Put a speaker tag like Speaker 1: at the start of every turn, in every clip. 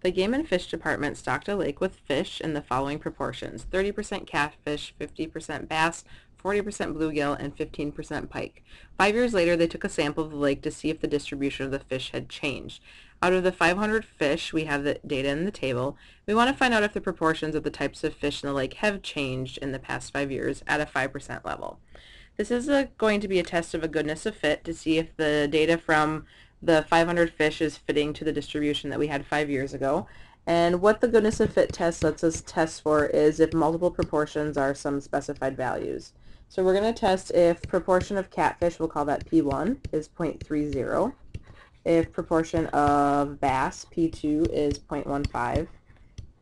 Speaker 1: The Game and Fish Department stocked a lake with fish in the following proportions: 30% catfish, 50% bass, 40% bluegill, and 15% pike. 5 years later, they took a sample of the lake to see if the distribution of the fish had changed. Out of the 500 fish, we have the data in the table. We want to find out if the proportions of the types of fish in the lake have changed in the past 5 years at a 5% level. This is going to be a test of a goodness of fit to see if the data from the 500 fish is fitting to the distribution that we had 5 years ago. And what the goodness of fit test lets us test for is if multiple proportions are some specified values. So we're going to test if proportion of catfish, we'll call that P1, is 0.30. If proportion of bass, P2, is 0.15.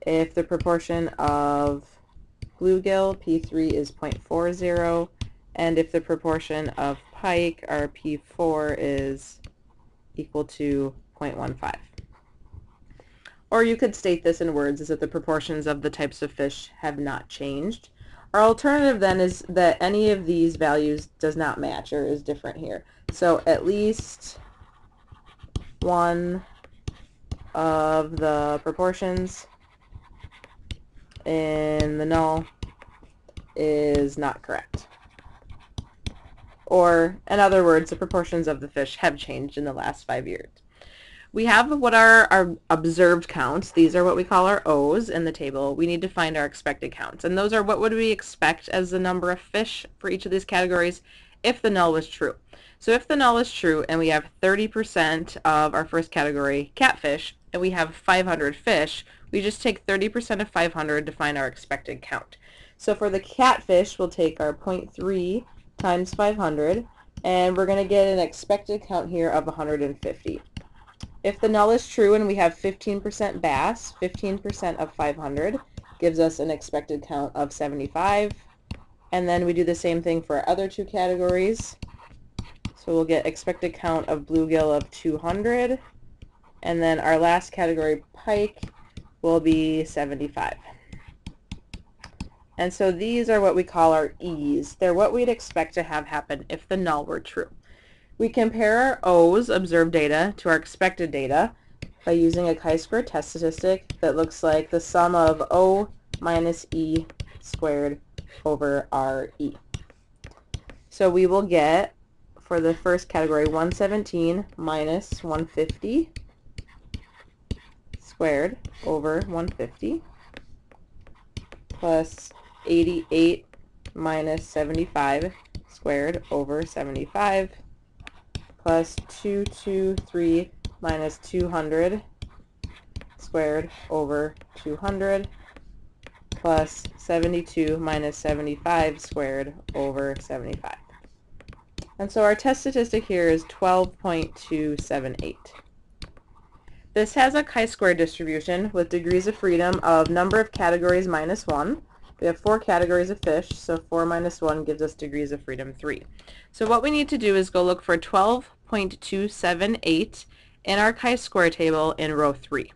Speaker 1: If the proportion of bluegill, P3, is 0.40. And if the proportion of pike, our P4, is equal to 0.15. Or you could state this in words as if the proportions of the types of fish have not changed. Our alternative then is that any of these values does not match or is different here. So at least one of the proportions in the null is not correct. Or, in other words, the proportions of the fish have changed in the last 5 years. We have what are our observed counts. These are what we call our O's in the table. We need to find our expected counts. And those are what would we expect as the number of fish for each of these categories if the null was true. So if the null is true and we have 30% of our first category, catfish, and we have 500 fish, we just take 30% of 500 to find our expected count. So for the catfish, we'll take our 0.3 times 500, and we're going to get an expected count here of 150. If the null is true and we have 15% bass, 15% of 500 gives us an expected count of 75. And then we do the same thing for our other two categories. So we'll get expected count of bluegill of 200. And then our last category, pike, will be 75. And so these are what we call our E's. They're what we'd expect to have happen if the null were true. We compare our O's, observed data, to our expected data by using a chi-square test statistic that looks like the sum of O minus E squared over our E. So we will get, for the first category, 117 minus 150 squared over 150 plus 88 minus 75 squared over 75 plus 223 minus 200 squared over 200 plus 72 minus 75 squared over 75. And so our test statistic here is 12.278. This has a chi-square distribution with degrees of freedom of number of categories minus 1. We have 4 categories of fish, so 4 minus 1 gives us degrees of freedom 3. So what we need to do is go look for 12.278 in our chi-square table in row 3.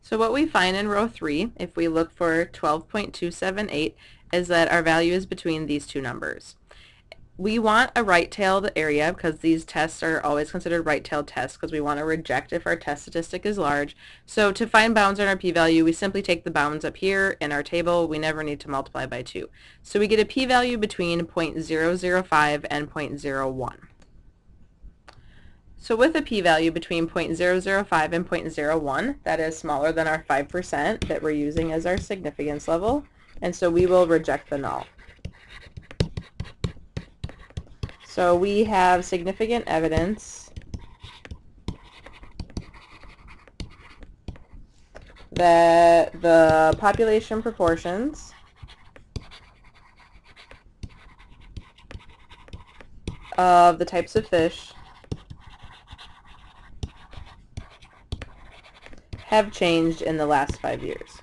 Speaker 1: So what we find in row 3, if we look for 12.278, is that our value is between these two numbers. We want a right-tailed area because these tests are always considered right-tailed tests because we want to reject if our test statistic is large. So to find bounds on our p-value, we simply take the bounds up here in our table. We never need to multiply by 2. So we get a p-value between 0.005 and 0.01. So with a p-value between 0.005 and 0.01, that is smaller than our 5% that we're using as our significance level, and so we will reject the null. So we have significant evidence that the population proportions of the types of fish have changed in the last 5 years.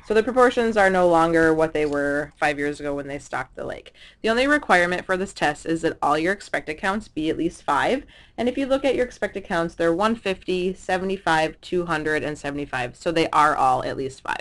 Speaker 1: So the proportions are no longer what they were 5 years ago when they stocked the lake. The only requirement for this test is that all your expected counts be at least 5. And if you look at your expected counts, they're 150, 75, 200, and 75. So they are all at least 5.